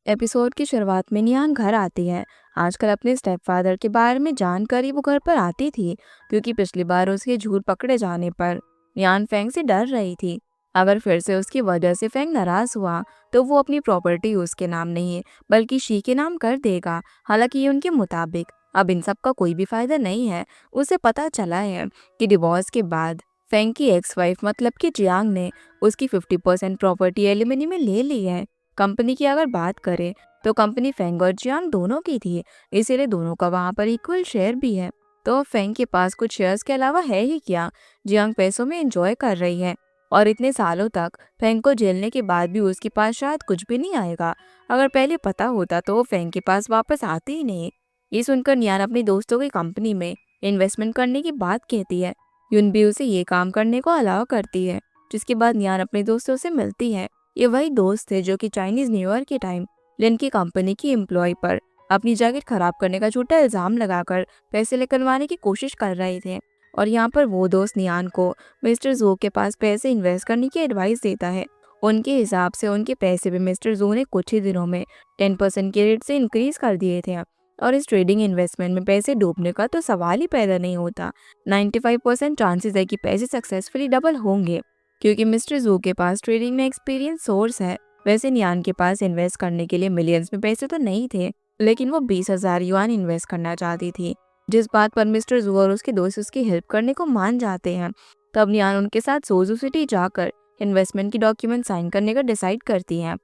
Episode की शुरुआत में नियान घर आती है। आजकल अपने स्टेपफादर के बारे में जानकर ही वो घर पर आती थी, क्योंकि पिछली बार उसके झूठ पकड़े जाने पर नियान फेंग से डर रही थी। अगर फिर से उसकी वजह से फेंग नाराज हुआ तो वो अपनी प्रॉपर्टी उसके नाम नहीं बल्कि शी के नाम कर देगा। हालांकि ये उनके मुताबिक अब इन सब का कोई भी फायदा नहीं है। उसे पता चला है कि डिवोर्स के बाद फेंग की एक्स वाइफ मतलब कि जियांग ने उसकी 50% प्रॉपर्टी एलिमनी में ले ली है। कंपनी की अगर बात करें तो कंपनी फेंग और जियांग दोनों की थी, इसीलिए दोनों का वहां पर इक्वल शेयर भी है। तो फेंग के पास कुछ शेयर्स के अलावा है ही क्या। जियांग पैसों में एंजॉय कर रही है और इतने सालों तक फेंग को झेलने के बाद भी उसके पास शायद कुछ भी नहीं आएगा। अगर पहले पता होता तो वो फेंग के पास वापस आती ही नहीं। ये सुनकर नियान अपने दोस्तों की कंपनी में इन्वेस्टमेंट करने की बात कहती है। युन भी उसे ये काम करने को अलाउ करती है, जिसके बाद नियान अपने दोस्तों से मिलती है। ये वही दोस्त थे जो कि चाइनीज न्यू ईयर के टाइम लिन की कंपनी की एम्प्लॉय पर अपनी जैकेट खराब करने का झूठा इल्जाम लगाकर पैसे निकलवाने की कोशिश कर रहे थे। और यहाँ पर वो दोस्त नियान को मिस्टर जू के पास पैसे इन्वेस्ट करने की एडवाइस देता है। उनके हिसाब से उनके पैसे भी मिस्टर जू ने कुछ ही दिनों में 10% के रेट से इंक्रीज कर दिए थे। और इस ट्रेडिंग इन्वेस्टमेंट में पैसे डूबने का तो सवाल ही पैदा नहीं होता। 95% चांसेस है कि पैसे सक्सेसफुली डबल होंगे, क्योंकि मिस्टर जू के पास ट्रेडिंग में एक्सपीरियंस सोर्स है। वैसे नियान के पास इन्वेस्ट करने के लिए मिलियंस में पैसे तो नहीं थे, लेकिन वो 20,000 युआन इन्वेस्ट करना चाहती थी, जिस बात पर मिस्टर जू और उसके दोस्त उसकी हेल्प करने को मान जाते हैं। तब नियान उनके साथ सोजू सिटी जाकर इन्वेस्टमेंट की डॉक्यूमेंट साइन करने का डिसाइड करती है।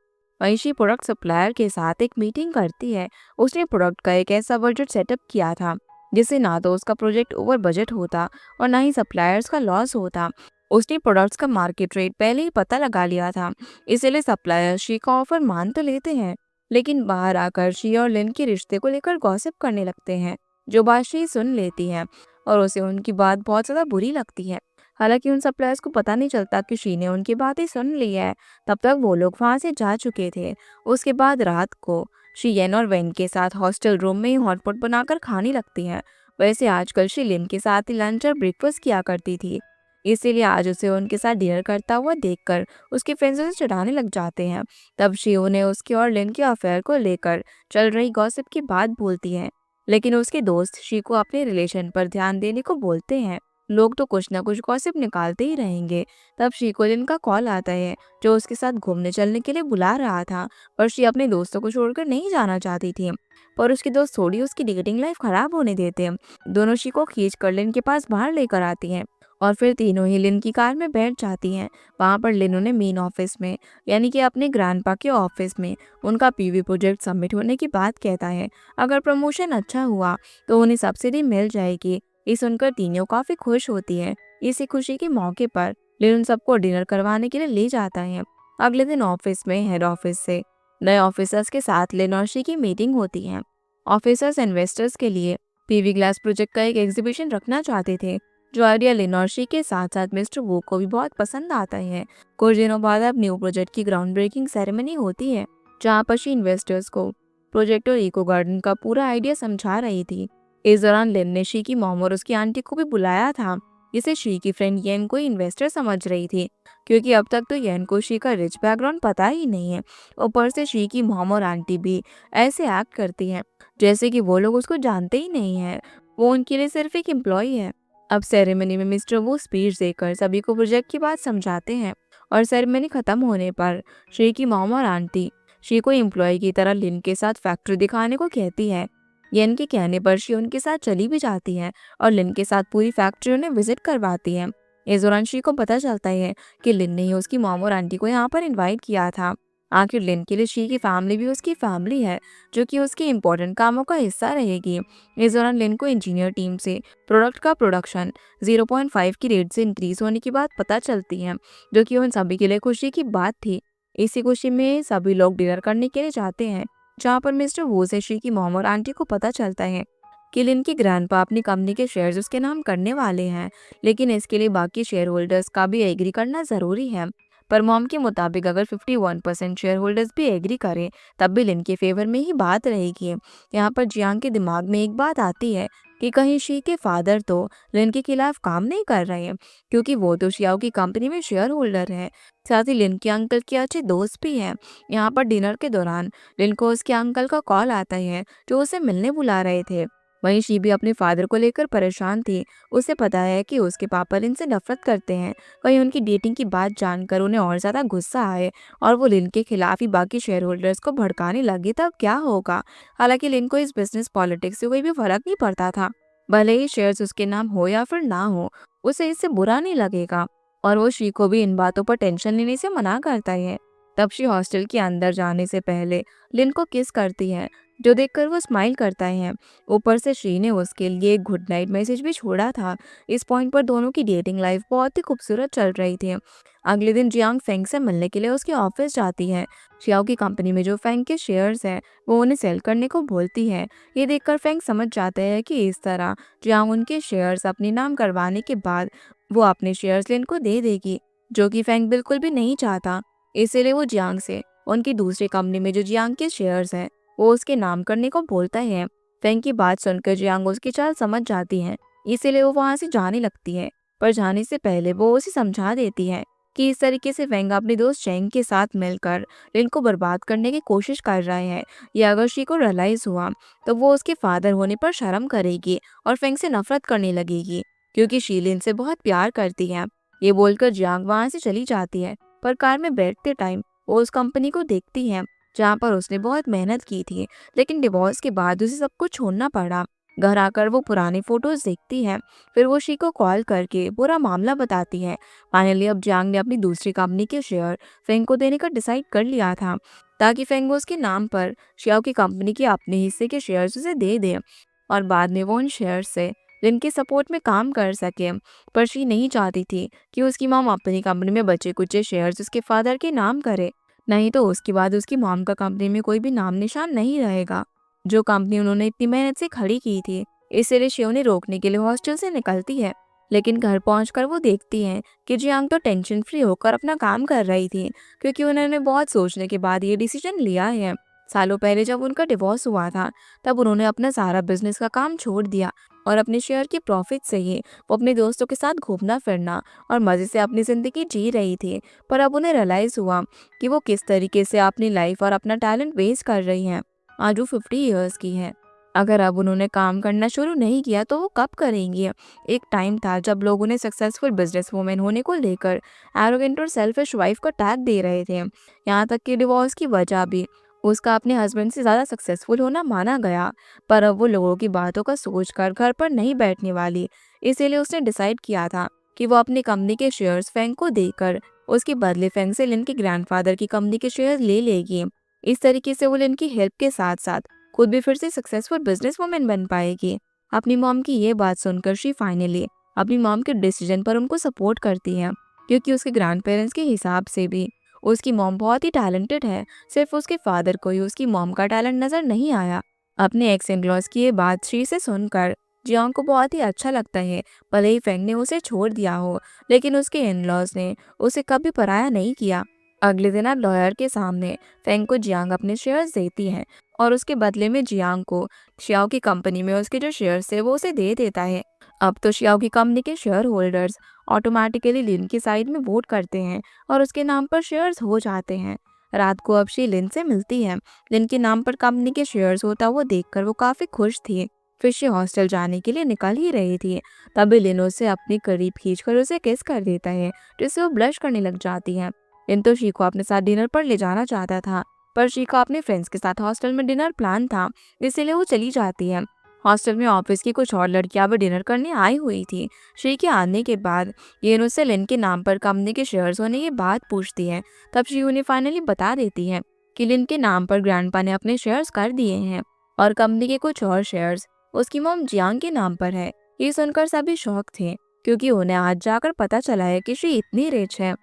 वहीं शी प्रोडक्ट सप्लायर के साथ एक मीटिंग करती है। उसने प्रोडक्ट का एक ऐसा बजट सेटअप किया था जिससे ना तो उसका प्रोजेक्ट ओवर बजट होता और ना ही सप्लायर्स का लॉस होता। उसने प्रोडक्ट्स का मार्केट रेट पहले ही पता लगा लिया था, इसीलिए सप्लायर शी का ऑफर मान तो लेते हैं, लेकिन बाहर आकर शी और लिन के रिश्ते को लेकर गॉसिप करने लगते हैं, जो बात शी सुन लेती है और उसे उनकी बात बहुत ज़्यादा बुरी लगती है। हालांकि उन सप्लायर्स को पता नहीं चलता कि शी ने उनकी बातें सुन ली है। तब तक वो लोग वहां से जा चुके थे। उसके बाद रात को शी येन और वेन के साथ हॉस्टल रूम में ही हॉटपॉट बनाकर खाने लगती है। वैसे आजकल शी लिन के साथ ही लंच और ब्रेकफास्ट किया करती थी, इसीलिए आज उसे उनके साथ डिनर करता हुआ देखकर उसके फ्रेंड्स उसे चिढ़ाने लग जाते हैं। तब शी उन्हें उसके और लिन के अफेयर को लेकर चल रही गॉसिप की बात बोलती है, लेकिन उसके दोस्त शी को अपने रिलेशन पर ध्यान देने को बोलते हैं। लोग तो कुछ ना कुछ गॉसिप निकालते ही रहेंगे। तब शी को लिन का कॉल आता है, जो उसके साथ घूमने चलने के लिए बुला रहा था। पर शी अपने दोस्तों को छोड़कर नहीं जाना चाहती थी, पर उसके दोस्त थोड़ी उसकी डेटिंग लाइफ खराब होने देते हैं। दोनों शी को खींच कर लिन के पास बाहर लेकर आती हैं और फिर तीनों ही लिन की कार में बैठ जाती हैं। वहाँ पर लिन उन्हें मेन ऑफिस में, यानी कि अपने ग्रैंडपा के ऑफिस में उनका पीवी प्रोजेक्ट सबमिट होने की बात कहता है। अगर प्रमोशन अच्छा हुआ तो उन्हें सब्सिडी मिल जाएगी। ये सुनकर तीनों काफी खुश होती है। इसी खुशी के मौके पर लिन उन सबको डिनर करवाने के लिए ले जाता है। अगले दिन ऑफिस में हेड ऑफिस से नए ऑफिसर्स के साथ लिन और शी की मीटिंग होती है। ऑफिसर्स इन्वेस्टर्स के लिए पीवी ग्लास प्रोजेक्ट का एक एग्जीबिशन रखना चाहते थे, जो आइडिया लिन और शी के साथ साथ मिस्टर वू को भी बहुत पसंद आता है। कुछ दिनों बाद अब न्यू प्रोजेक्ट की ग्राउंड ब्रेकिंग सेरेमनी होती है, जहाँ पर शी इन्वेस्टर्स को प्रोजेक्ट और इको गार्डन का पूरा आइडिया समझा रही थी। इस दौरान लिन ने शी की मॉम और उसकी आंटी को भी बुलाया था, जिसे शी की फ्रेंड येन को इन्वेस्टर समझ रही थी, क्योंकि अब तक तो येन को शी का रिच बैकग्राउंड पता ही नहीं है। ऊपर से शी की मॉम और आंटी भी ऐसे एक्ट करती हैं जैसे कि वो लोग उसको जानते ही नहीं है, वो उनके लिए सिर्फ एक एम्प्लॉय है। अब सेरेमनी में मिस्टर वो स्पीच देकर सभी को प्रोजेक्ट की बात समझाते हैं और सेरेमनी खत्म होने पर शी की मॉम और आंटी शी को एम्प्लॉय की तरह लिन के साथ फैक्ट्री दिखाने को कहती है। येन के कहने पर शी उनके साथ चली भी जाती है और लिन के साथ पूरी फैक्ट्री उन्हें विजिट करवाती है। इस दौरान शी को पता चलता है कि लिन ने ही उसकी मॉम और आंटी को यहाँ पर इनवाइट किया था। आखिर लिन के लिए शी की फैमिली भी उसकी फैमिली है, जो कि उसके इम्पोर्टेंट कामों का हिस्सा रहेगी। इस दौरान लिन को इंजीनियर टीम से प्रोडक्ट का प्रोडक्शन 0.5 की रेट से इंक्रीज होने की बात पता चलती है, जो कि उन सभी के लिए खुशी की बात थी। इसी खुशी में सभी लोग डिनर करने के लिए जाते हैं, जहाँ पर मिस्टर वो से शी की मॉम और आंटी को पता चलता है कि लिन की ग्रैंडपा अपनी कंपनी के शेयर्स उसके नाम करने वाले हैं, लेकिन इसके लिए बाकी शेयर होल्डर्स का भी एग्री करना जरूरी है। पर मॉम के मुताबिक अगर 51% शेयर होल्डर्स भी एग्री करें तब भी लिन के फेवर में ही बात रहेगी। यहाँ पर जियांग के दिमाग में एक बात आती है कि कहीं शी के फादर तो लिन के खिलाफ काम नहीं कर रहे हैं, क्योंकि वो तो शियाओ की कंपनी में शेयर होल्डर है। साथ ही लिन के अंकल के अच्छे दोस्त भी हैं। यहाँ पर डिनर के दौरान लिन को उसके अंकल का कॉल आता है, जो उसे मिलने बुला रहे थे। वहीं शी भी अपने फादर को लेकर परेशान थी। उसे पता है कि उसके पापा लिन से नफरत करते हैं। वहीं उनकी डेटिंग की बात जानकर उन्हें और ज्यादा गुस्सा आए और वो लिन के खिलाफ ही बाकी शेयर होल्डर्स को भड़काने लगी। तब क्या होगा? हालांकि लिन को इस बिजनेस पॉलिटिक्स से कोई भी फर्क नहीं पड़ता था। भले ही शेयर्स उसके नाम हो या फिर ना हो, उसे इससे बुरा नहीं लगेगा और वो शी को भी इन बातों पर टेंशन लेने से मना करता है। तब शी हॉस्टल के अंदर जाने से पहले लिन को किस करती है, जो देखकर वो स्माइल करता है। ऊपर से शी ने उसके लिए एक गुड नाइट मैसेज भी छोड़ा था। इस पॉइंट पर दोनों की डेटिंग लाइफ बहुत ही खूबसूरत चल रही थी। अगले दिन जियांग फेंग से मिलने के लिए उसके ऑफिस जाती है। शियाओ की कंपनी में जो फेंग के शेयर्स हैं, वो उन्हें सेल करने को बोलती है। ये देखकर फेंग समझ जाते हैं कि इस तरह जियांग उनके शेयर्स अपने नाम करवाने के बाद वो अपने शेयर्स लिन को दे देगी, जो कि फेंग बिल्कुल भी नहीं चाहता। इसीलिए वो जियांग से उनकी दूसरी कंपनी में जो जियांग के शेयर्स हैं, वो उसके नाम करने को बोलता है। फेंग की बात सुनकर जियांग उसकी चाल समझ जाती है, इसीलिए वो वहां से जाने लगती है। पर जाने से पहले वो उसे समझा देती है कि इस तरीके से फेंग अपने दोस्त चेंग के साथ मिलकर लिन को बर्बाद करने की कोशिश कर रहे हैं। ये अगर शी को रियलाइज हुआ तो वो उसके फादर होने पर शर्म करेगी और फेंग से नफरत करने लगेगी, क्योंकि शी लिन से बहुत प्यार करती है। ये बोलकर जियांग वहां से चली जाती है। पर कार में बैठते टाइम वो उस कंपनी को देखती है जहाँ पर उसने बहुत मेहनत की थी, लेकिन डिवोर्स के बाद उसे सब कुछ छोड़ना पड़ा। घर आकर वो पुरानी फोटोज देखती है। फिर वो शी को कॉल करके पूरा मामला बताती है। फाइनली अब जियांग ने अपनी दूसरी कंपनी के शेयर फेंग को देने का डिसाइड कर लिया था, ताकि फेंग उसके नाम पर शियाओ की कंपनी के अपने हिस्से के शेयर्स उसे दे दे और बाद में वो उन शेयर्स से लिन के सपोर्ट में काम कर सके। पर शी नहीं चाहती थी कि उसकी मॉम अपनी कंपनी में बचे कुछ शेयर्स उसके फादर के नाम करे, नहीं तो उसके बाद उसकी मॉम का कंपनी में कोई भी नाम निशान नहीं रहेगा, जो कंपनी उन्होंने इतनी मेहनत से खड़ी की थी। इसलिए शी उन्हें रोकने के लिए हॉस्टल से निकलती है। लेकिन घर पहुंचकर वो देखती हैं कि जियांग तो टेंशन फ्री होकर अपना काम कर रही थी, क्योंकि उन्होंने बहुत सोचने के बाद ये डिसीजन लिया है। सालों पहले जब उनका डिवोर्स हुआ था, तब उन्होंने अपना सारा बिजनेस का काम छोड़ दिया और अपने शेयर के प्रॉफिट से ही वो अपने दोस्तों के साथ घूमना फिरना और मजे से अपनी जिंदगी जी रही थी। पर अब उन्हें रियलाइज हुआ कि वो किस तरीके से अपनी लाइफ और अपना टैलेंट वेस्ट कर रही हैं। आज वो 50 ईयर्स की है। अगर अब उन्होंने काम करना शुरू नहीं किया तो वो कब करेंगी? एक टाइम था जब लोग उन्हें सक्सेसफुल बिजनेस वुमेन होने को लेकर एरोगेंट और सेल्फिश वाइफ का टैग दे रहे थे। यहाँ तक कि डिवोर्स की वजह भी उसका अपने हस्बैंड से ज़्यादा सक्सेसफुल होना माना गया। पर अब वो लोगों की बातों का सोचकर घर पर नहीं बैठने वाली। इसीलिए उसने डिसाइड किया था कि वो अपनी कंपनी के शेयर्स फेंग को देकर उसके बदले फेंग से लिन के ग्रैंडफादर की कंपनी के शेयर्स ले लेगी। इस तरीके से वो लिन की हेल्प के साथ साथ खुद भी फिर से सक्सेसफुल बिजनेस वुमेन बन पाएगी। अपनी मॉम की ये बात सुनकर शी फाइनली अपनी मॉम के डिसीजन पर उनको सपोर्ट करती है, क्योंकि उसके ग्रैंड पेरेंट्स के हिसाब से भी उसकी मॉम बहुत ही टैलेंटेड है। सिर्फ उसके फादर को ही उसकी मॉम का टैलेंट नजर नहीं आया। अपने एक्स इन लॉज की ये बात शी से सुनकर जियांग को बहुत ही अच्छा लगता है। भले ही फेंग ने उसे छोड़ दिया हो, लेकिन उसके इन लॉज ने उसे कभी पराया नहीं किया। अगले दिन अब लॉयर के सामने फेंग को जियांग अपने शेयर्स देती है और उसके बदले में जियांग को शियाओ की कंपनी में उसके जो शेयर्स है वो उसे दे देता है। अब तो शियाओ की कंपनी के शेयर होल्डर्स ऑटोमेटिकली लिन की साइड में वोट करते हैं और उसके नाम पर शेयर्स हो जाते हैं। रात को अब शी लिन से मिलती है। लिन के नाम पर कंपनी के शेयर्स होता वो देखकर वो काफी खुश थी। फिर शी हॉस्टल जाने के लिए निकल ही रही थी, तभी लिन उसे अपने करीब खींचकर उसे किस कर देता है, जिससे वो ब्लश करने लग जाती है। लिन तो शी को अपने साथ डिनर पर ले जाना चाहता था, पर शी का अपने फ्रेंड्स के साथ हॉस्टल में डिनर प्लान था, इसीलिए वो चली जाती है। हॉस्टल में ऑफिस की कुछ और लड़कियां भी डिनर करने आई हुई थी। शी के आने के बाद ये उससे लिन के नाम पर कंपनी के शेयर्स होने की बात पूछती है। तब शी उन्हें फाइनली बता देती है कि लिन के नाम पर ग्रैंडपा ने अपने शेयर्स कर दिए हैं और कंपनी के कुछ और शेयर्स उसकी मॉम जियांग के नाम पर है। ये सुनकर सभी शॉक थे, क्योंकि उन्हें आज जाकर पता चला है कि शी इतनी रिच है।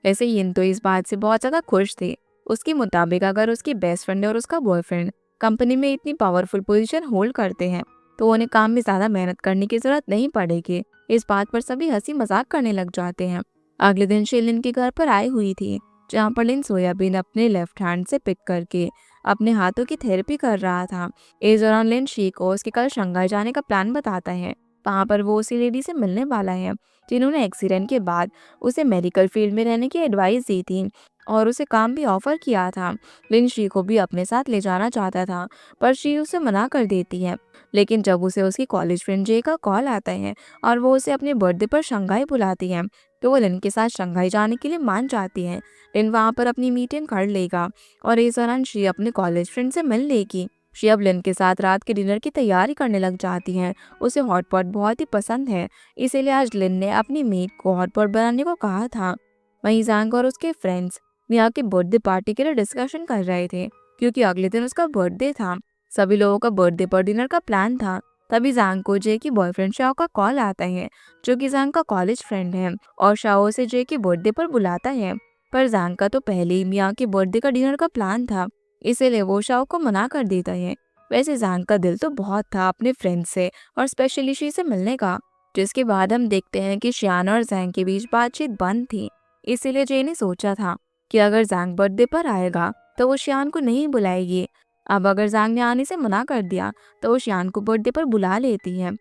वैसे यिन तो इस बात से बहुत ज्यादा खुश थे। उसके मुताबिक अगर उसकी बेस्ट फ्रेंड और उसका बॉयफ्रेंड कंपनी में इतनी पावरफुल पोजीशन होल्ड करते हैं, तो उन्हें काम में ज्यादा मेहनत करने की जरूरत नहीं पड़ेगी। इस बात पर सभी हंसी मजाक करने लग जाते हैं। अगले दिन शी लिन के घर पर आई हुई थी, जहाँ पर लिन सोयाबीन अपने लेफ्ट हैंड से पिक करके अपने हाथों की थेरेपी कर रहा था। इस दौरान लिन शी को उसके कल शंघाई जाने का प्लान बताता है। वहाँ पर वो उसी लेडी से मिलने वाला है जिन्होंने एक्सीडेंट के बाद उसे मेडिकल फील्ड में रहने की एडवाइस दी थी और उसे काम भी ऑफर किया था। लिन शी को भी अपने साथ ले जाना चाहता था, पर शी उसे मना कर देती है। लेकिन जब उसे उसकी कॉलेज फ्रेंड जे का कॉल आता है और वो उसे अपने बर्थडे पर शंघाई बुलाती है, तो वो लिन के साथ शंघाई जाने के लिए मान जाती है। लिन वहाँ पर अपनी मीटिंग कर लेगा और इस दौरान शी अपने कॉलेज फ्रेंड से मिल लेगी। शी अब लिन के साथ रात के डिनर की तैयारी करने लग जाती है। उसे हॉट पॉट बहुत ही पसंद है, इसीलिए आज लिन ने अपनी मेड को हॉट पॉट बनाने को कहा था। वहीं जैंग और उसके फ्रेंड्स मिया की बर्थडे पार्टी के लिए डिस्कशन कर रहे थे, क्योंकि अगले दिन उसका बर्थडे था। सभी लोगों का बर्थडे पर डिनर का प्लान था। तभी जैंग को जे की बॉयफ्रेंड शाओ का कॉल आता है, जो कि जैंग का कॉलेज फ्रेंड है, और शाओ से जे के बर्थडे पर बुलाता है। पर जैंग का तो पहले ही मिया के बर्थडे का डिनर का प्लान था, इसीलिए वो शाओ को मना कर देता है। वैसे जैंग का दिल तो बहुत था अपने फ्रेंड से और स्पेशली शी से मिलने का, जिसके बाद हम देखते हैं कि शियान और जैंग के बीच बातचीत बंद थी। इसीलिए जे ने सोचा था कि अगर जैंग बर्थडे पर आएगा तो वो शियान को नहीं बुलाएगी। अब अगर जैंग ने आने से मना कर दिया तो वो शियान को बर्थडे पर बुला लेती है।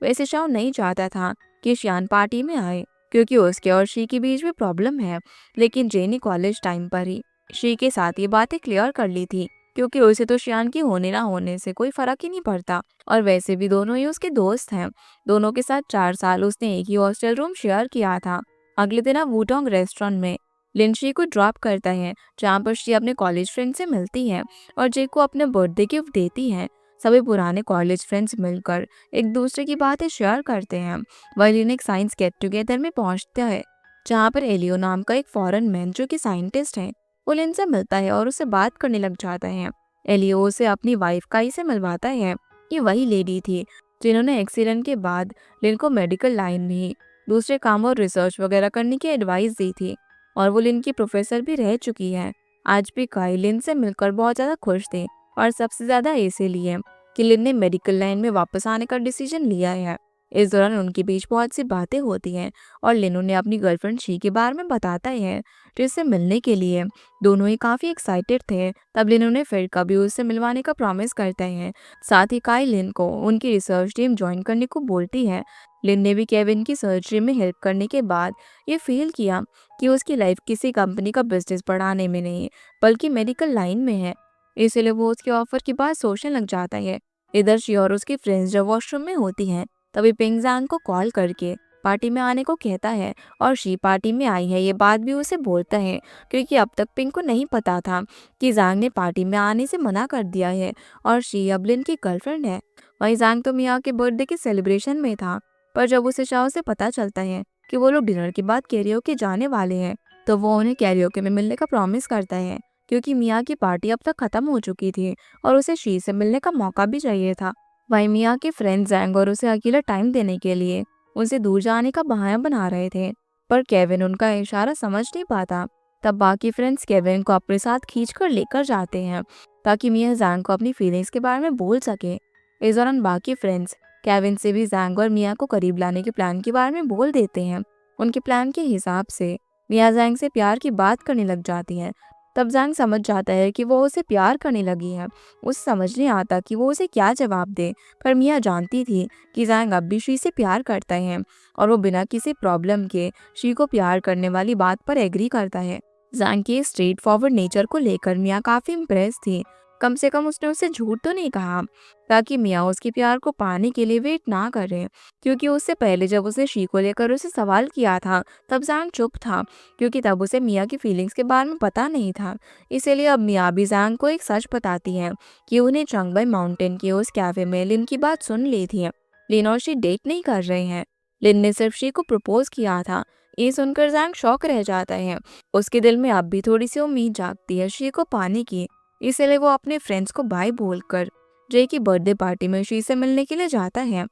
वैसे शाओ नहीं चाहता था कि शियान पार्टी में आए, क्योंकि उसके और शी के बीच में प्रॉब्लम है। लेकिन जे ने कॉलेज टाइम पर ही शी के साथ ये बातें क्लियर कर ली थी, क्योंकि उसे तो शियान की होने ना होने से कोई फर्क ही नहीं पड़ता, और वैसे भी दोनों ही उसके दोस्त हैं। दोनों के साथ 4 साल उसने एक ही हॉस्टल रूम शेयर किया था। अगले दिन अब वूटोंग रेस्टोरेंट में लिन शी को ड्रॉप करता है, जहाँ पर शी अपने कॉलेज फ्रेंड से मिलती है और जे को अपने बर्थडे गिफ्ट देती है। सभी पुराने कॉलेज फ्रेंड्स मिलकर एक दूसरे की बातें शेयर करते हैं। वही लिन एक साइंस गेट टुगेदर में पहुंचता है, जहाँ पर एलियो नाम का एक फॉरेन मैन जो कि साइंटिस्ट है, वो लिन से मिलता है और उससे बात करने लग जाता है। एलियो उसे अपनी वाइफ काई से मिलवाता है। ये वही लेडी थी जिन्होंने एक्सीडेंट के बाद लिन को मेडिकल लाइन में ही दूसरे काम और रिसर्च वगैरह करने की एडवाइस दी थी, और वो लिन की प्रोफेसर भी रह चुकी है। आज भी काई लिन से मिलकर बहुत ज़्यादा खुश थे, और सबसे ज़्यादा इसीलिए कि लिन ने मेडिकल लाइन में वापस आने का डिसीजन लिया है। इस दौरान उनके बीच बहुत सी बातें होती हैं और लिन उन्हें अपनी गर्लफ्रेंड शी के बारे में बताता है, जिससे मिलने के लिए दोनों ही काफ़ी एक्साइटेड थे। तब लिन उन्हें फिर कभी उससे मिलवाने का प्रॉमिस करता है। साथ ही काई लिन को उनकी रिसर्च टीम ज्वाइन करने को बोलती है। लिन ने भी केविन की सर्जरी में हेल्प करने के बाद ये फील किया कि उसकी लाइफ किसी कंपनी का बिजनेस बढ़ाने में नहीं, बल्कि मेडिकल लाइन में है। इसलिए वो उसके ऑफर की बात सोचने लग जाता है। इधर शी और उसकी फ्रेंड्स जब वॉशरूम में होती हैं, तभी पिंग जैंग को कॉल करके पार्टी में आने को कहता है, और शी पार्टी में आई है ये बात भी उसे बोलता है, क्योंकि अब तक पिंग को नहीं पता था कि जैंग ने पार्टी में आने से मना कर दिया है और शी अब लिन की गर्लफ्रेंड है। वहीं जैंग तो मिया के बर्थडे के सेलिब्रेशन में था, पर जब उसे शाओ से पता चलता है कि वो लोग डिनर के बाद कैरियोके जाने वाले हैं, तो वो उन्हें कैरियोके में मिलने का प्रॉमिस करता है, क्योंकि मिया की पार्टी अब तक खत्म हो चुकी थी और उसे शी से मिलने का मौका भी चाहिए था। वहीं मिया के फ्रेंड जैंग और उसे अकेला टाइम देने के लिए उनसे दूर जाने का बहाना बना रहे थे, पर केविन उनका इशारा समझ नहीं पाता। तब बाकी फ्रेंड्स केविन को अपने साथ खींचकर लेकर जाते हैं, ताकि मिया जैंग को अपनी फीलिंग्स के बारे में बोल सके। इस दौरान बाकी फ्रेंड्स केविन से भी जैंग और मिया को करीब लाने के प्लान के बारे में बोल देते हैं। उनके प्लान के हिसाब से मिया जैंग से प्यार की बात करने लग जाती है। तब जैंग समझ जाता है कि वो उसे प्यार करने लगी है। उसे समझ नहीं आता कि वो उसे क्या जवाब दे, पर मिया जानती थी कि जैंग अब भी शी से प्यार करता है, और वो बिना किसी प्रॉब्लम के शी को प्यार करने वाली बात पर एग्री करता है। जैंग के स्ट्रेट फॉरवर्ड नेचर को लेकर मिया काफ़ी इम्प्रेस थी। कम से कम उसने उसे झूठ तो नहीं कहा, ताकि मिया उसके प्यार को पाने के लिए वेट ना करे, क्योंकि उससे पहले जब उसे शी को लेकर उसे सवाल किया था, तब जैंग चुप था, क्योंकि तब उसे मिया की फीलिंग्स के बारे में पता नहीं था। इसीलिए अब मिया भी जैंग को एक सच बताती है कि उन्हें चंगबाई माउंटेन के उस कैफे में लिन की बात सुन ली थी। लिन और शी डेट नहीं कर रहे हैं। लिन ने सिर्फ शी को प्रपोज किया था। ये सुनकर जैंग शॉक रह जाता है। उसके दिल में अब भी थोड़ी सी उम्मीद जागती है शी को पाने की। इसलिए वो अपने फ्रेंड्स को बाय बोलकर जे की बर्थडे पार्टी में शी से मिलने के लिए जाता है।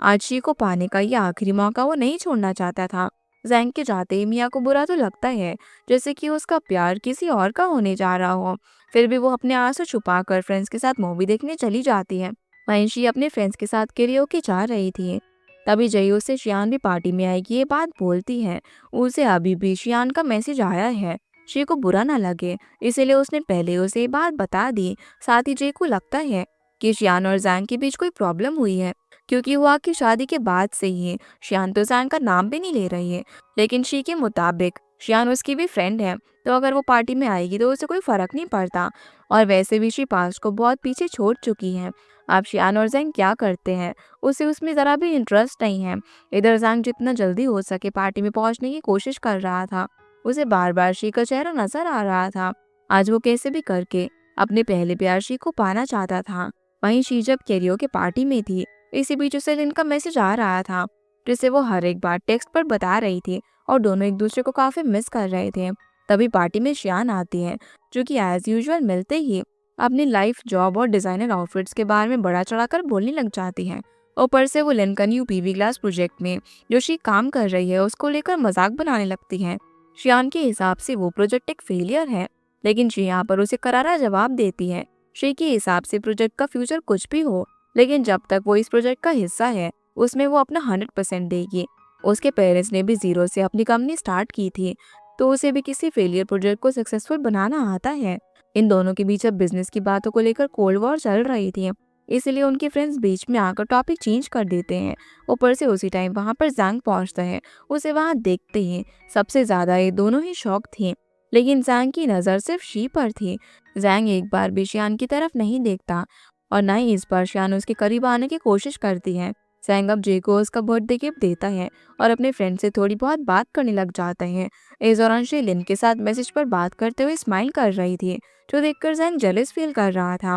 आज शी को पाने का ये आखिरी मौका वो नहीं छोड़ना चाहता था। जैंग के जाते ही मिया को बुरा तो लगता है, जैसे कि उसका प्यार किसी और का होने जा रहा हो। फिर भी वो अपने आंसू छुपाकर फ्रेंड्स के साथ मूवी देखने चली जाती है। वहीं शी अपने फ्रेंड्स के साथ कैरियोके जा रही थी। तभी जई उसे शियान भी पार्टी में आएगी ये बात बोलती है। उसे अभी भी शियान का मैसेज आया है। शी को बुरा ना लगे, इसीलिए उसने पहले उसे ये बात बता दी। साथ ही जे को लगता है कि शियान और जैंग के बीच कोई प्रॉब्लम हुई है, क्योंकि वो की शादी के बाद से ही शियान तो जैंग का नाम भी नहीं ले रही है। लेकिन शी के मुताबिक शियान उसकी भी फ्रेंड है, तो अगर वो पार्टी में आएगी तो उसे कोई फर्क नहीं पड़ता। और वैसे भी शी पास्ट को बहुत पीछे छोड़ चुकी है। अब शियान और जैंग क्या करते हैं, उसे उसमें ज़रा भी इंटरेस्ट नहीं है। इधर जैंग जितना जल्दी हो सके पार्टी में पहुंचने की कोशिश कर रहा था। उसे बार बार शी का चेहरा नजर आ रहा था। आज वो कैसे भी करके अपने पहले प्यार शी को पाना चाहता था। वहीं शी जब कैरियो के पार्टी में थी, इसी बीच उसे लिन का मैसेज आ रहा था, जिसे वो हर एक बार टेक्स्ट पर बता रही थी और दोनों एक दूसरे को काफी मिस कर रहे थे। तभी पार्टी में शियान आती है, जो कि एज यूजुअल मिलते ही अपनी लाइफ, जॉब और डिजाइनर आउटफिट्स के बारे में बड़ा चढ़ाकर बोलने लग जाती है। ऊपर से वो लिन का न्यू पीवी ग्लास प्रोजेक्ट में जो शी काम कर रही है उसको लेकर मजाक बनाने लगती है। शियान के हिसाब से वो प्रोजेक्ट एक फेलियर है, लेकिन शी यहाँ पर उसे करारा जवाब देती है। शी के हिसाब से प्रोजेक्ट का फ्यूचर कुछ भी हो, लेकिन जब तक वो इस प्रोजेक्ट का हिस्सा है उसमें वो अपना 100% देगी। उसके पेरेंट्स ने भी जीरो से अपनी कंपनी स्टार्ट की थी, तो उसे भी किसी फेलियर प्रोजेक्ट को सक्सेसफुल बनाना आता है। इन दोनों के बीच अब बिजनेस की बातों को लेकर कोल्ड वॉर चल रही थी, इसलिए उनके फ्रेंड्स बीच में आकर टॉपिक चेंज कर देते हैं। ऊपर से उसी टाइम वहां पर जैंग पहुंचता है। उसे वहां देखते ही सबसे ज्यादा ये दोनों ही शॉक थे, लेकिन जैंग की नज़र सिर्फ शी पर थी। जैंग एक बार भी शियान की तरफ नहीं देखता और न ही इस बार शियान उसके करीब आने की कोशिश करती है। जैंग अब जे को उसका बर्थडे गिफ्ट देता है और अपने फ्रेंड से थोड़ी बहुत बात करने लग जाता है। इस दौरान शी लिन के साथ मैसेज पर बात करते हुए स्माइल कर रही थी, जो देखकर जैंग जेलस फील कर रहा था।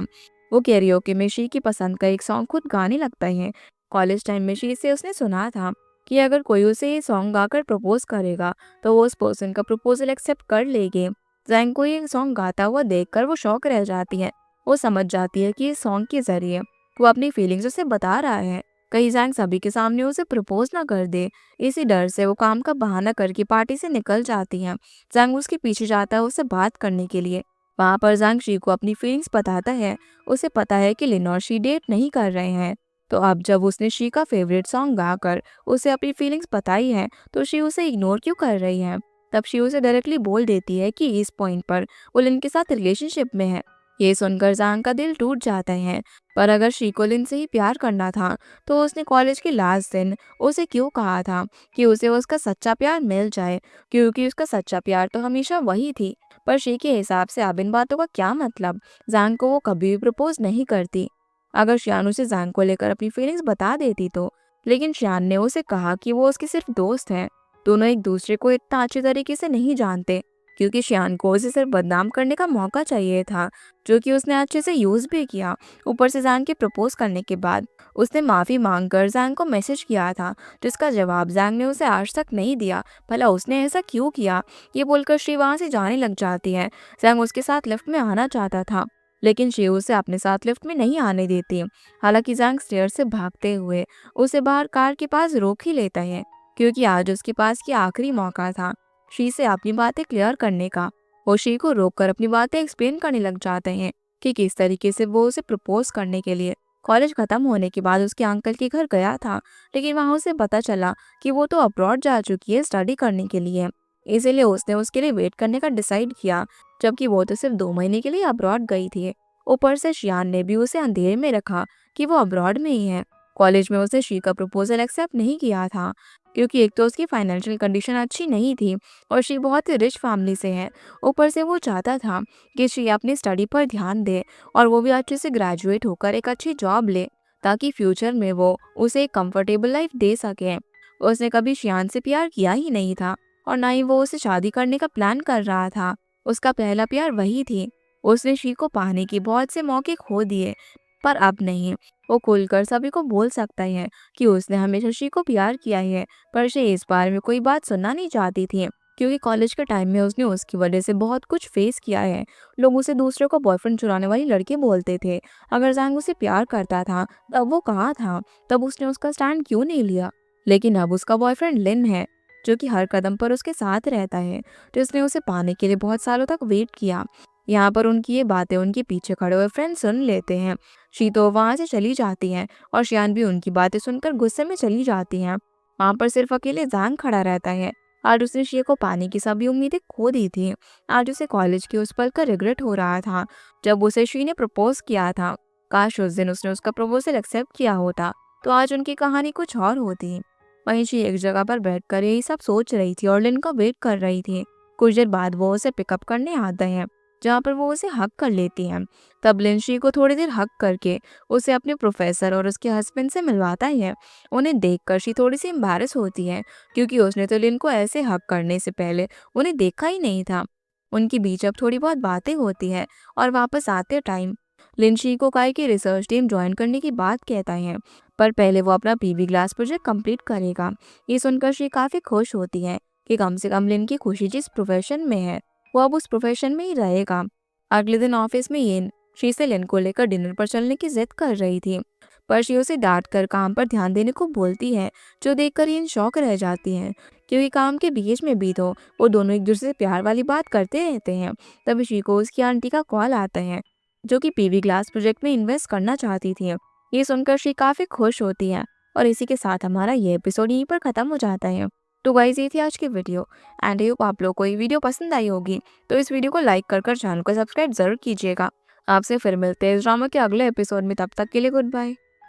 वो कैरियोके में शी की पसंद का एक सॉन्ग खुद गाने लगता है। कॉलेज टाइम में शी से उसने सुना था कि अगर कोई उसे ये सॉन्ग गाकर प्रपोज करेगा तो वो उस पर्सन का प्रपोजल एक्सेप्ट कर लेगी। जैंग को ये सॉन्ग गाता हुआ देखकर वो शॉक रह जाती है। वो समझ जाती है कि इस सॉन्ग के जरिए वो अपनी फीलिंग्स उसे बता रहा है, कहीं जैंग सभी के सामने उसे प्रपोज ना कर दे। इसी डर से वो काम का बहाना करके पार्टी से निकल जाती है। जैंग उसके पीछे जाता है उसे बात करने के लिए। वहां पर जैंग शी को अपनी फीलिंग्स बताता है। उसे पता है कि लिन और शी डेट नहीं कर रहे हैं, तो अब जब उसने शी का फेवरेट सॉन्ग गाकर उसे अपनी फीलिंग्स बताई है, तो शी उसे इग्नोर क्यों कर रही है। तब शी उसे डायरेक्टली बोल देती है कि इस पॉइंट पर वो लिन के साथ रिलेशनशिप में है। ये सुनकर जैंग का दिल टूट जाता है। पर अगर शी को लिन से ही प्यार करना था, तो उसने कॉलेज के लास्ट दिन उसे क्यों कहा था कि उसे उसका सच्चा प्यार मिल जाए, क्योंकि उसका सच्चा प्यार तो हमेशा वही थी। पर शी के हिसाब से अब इन बातों का क्या मतलब, जैंग को वो कभी भी प्रपोज नहीं करती। अगर शियान उसे जैंग को लेकर अपनी फीलिंग्स बता देती तो, लेकिन शियान ने उसे कहा कि वो उसकी सिर्फ दोस्त है। दोनों एक दूसरे को इतना अच्छे तरीके से नहीं जानते, क्योंकि शियान को उसे सिर्फ बदनाम करने का मौका चाहिए था, जो कि उसने अच्छे से यूज भी किया। ऊपर से जैंग के प्रपोज करने के बाद उसने माफी मांगकर जैंग को मैसेज किया था, जिसका जवाब जैंग ने उसे आज तक नहीं दिया। भला उसने ऐसा क्यों किया, ये बोलकर शी वहां से जाने लग जाती है। जैंग उसके साथ लिफ्ट में आना चाहता था, लेकिन शी उसे अपने साथ लिफ्ट में नहीं आने देती। हालांकि जैंग स्टेयर से भागते हुए उसे बाहर कार के पास रोक ही लेता है, क्योंकि आज उसके पास ये आखिरी मौका था शी से अपनी बातें क्लियर करने का। वो शी को रोककर अपनी बातें एक्सप्लेन करने लग जाते हैं कि किस तरीके से वो उसे प्रपोज करने के लिए कॉलेज खत्म होने के बाद उसके अंकल के घर गया था, लेकिन वहां उसे पता चला कि वो तो अब्रॉड जा चुकी है स्टडी करने के लिए। इसीलिए उसने उसके लिए वेट करने का डिसाइड किया, जबकि वो तो सिर्फ 2 महीने के लिए अब्रॉड गई थी। ऊपर से शियान ने भी उसे अंधेरे में रखा कि वो अब्रॉड में ही है। कॉलेज में उसने शी का प्रपोजल एक्सेप्ट नहीं किया था, क्योंकि एक तो उसकी फाइनेंशियल कंडीशन अच्छी नहीं थी और शी बहुत ही रिच फैमिली से है। ऊपर से वो चाहता था कि शी अपनी स्टडी पर ध्यान दे और वो भी अच्छे से ग्रेजुएट होकर एक अच्छी जॉब ले, ताकि फ्यूचर में वो उसे एक कंफर्टेबल लाइफ दे सके। उसने कभी शियान से प्यार किया ही नहीं था और ना ही वो उसे शादी करने का प्लान कर रहा था। उसका पहला प्यार वही थी। उसने शी को पाने के बहुत से मौके खो दिए, पर अब नहीं। वो खुलकर सभी को बोल सकता है कि उसने हमेशा शी को प्यार किया है, पर शी इस बारे में कोई बात सुनना नहीं चाहती थी, क्योंकि कॉलेज के टाइम में उसने उसकी वजह से बहुत कुछ फेस किया है। लोग उसे दूसरे को बॉयफ्रेंड चुराने वाली लड़की बोलते थे। अगर जैंग उसे प्यार करता था तब वो कहाँ था, तब उसने उसका स्टैंड क्यों नहीं लिया। लेकिन अब उसका बॉयफ्रेंड लिन है, जो कि हर कदम पर उसके साथ रहता है, जिसने उसे पाने के लिए बहुत सालों तक वेट किया। यहाँ पर उनकी ये बातें उनके पीछे खड़े हुए फ्रेंड सुन लेते हैं। शी तो वहां से चली जाती है और शियान भी उनकी बातें सुनकर गुस्से में चली जाती है। वहां पर सिर्फ अकेले जैंग खड़ा रहता है। आज उसने शी को पाने की सभी उम्मीदें खो दी थी। आज उसे कॉलेज के उस पल का रिग्रेट हो रहा था जब उसे शी ने प्रपोज किया था। काश उस दिन उसने उसका प्रपोजल एक्सेप्ट किया होता तो आज उनकी कहानी कुछ और होती। वहीं शी एक जगह पर बैठकर यही सब सोच रही थी और लिन का वेट कर रही थी। कुछ देर बाद वो उसे पिकअप करने आता है जहाँ पर वो उसे हक कर लेती है। तब लिन शी को थोड़ी देर हक करके उसे अपने प्रोफेसर और उसके हस्बैंड से मिलवाता है। उन्हें देखकर शी थोड़ी सी एम्बैरेस होती है क्योंकि उसने तो लिन को ऐसे हक करने से पहले उन्हें देखा ही नहीं था। उनके बीच अब थोड़ी बहुत बातें होती है और वापस आते टाइम लिन शी को काई की रिसर्च टीम ज्वाइन करने की बात कहता है, पर पहले वो अपना पीवी ग्लास प्रोजेक्ट कंप्लीट करेगा। ये सुनकर शी काफी खुश होती है कि कम से कम लिन की खुशी जिस प्रोफेशन में है वो अब उस प्रोफेशन में ही रहेगा। अगले दिन ऑफिस में येन शी से लिन को लेकर डिनर पर चलने की जिद कर रही थी, पर शी उसे डांट कर काम पर ध्यान देने को बोलती है, जो देखकर येन शौक रह जाती है क्योंकि काम के बीच में भी तो वो दोनों एक दूसरे से प्यार वाली बात करते रहते हैं। तभी शी को उसकी आंटी का कॉल आता है जो कि पीवी ग्लास प्रोजेक्ट में इन्वेस्ट करना चाहती थी। ये सुनकर शी काफी खुश होती है और इसी के साथ हमारा ये एपिसोड यहीं पर खत्म हो जाता है। तो गाइस ये थी आज की वीडियो एंड आई होप आप लोग को ये वीडियो पसंद आई होगी। तो इस वीडियो को लाइक कर चैनल को सब्सक्राइब जरूर कीजिएगा। आपसे फिर मिलते हैं इस ड्रामा के अगले एपिसोड में, तब तक के लिए गुड बाय।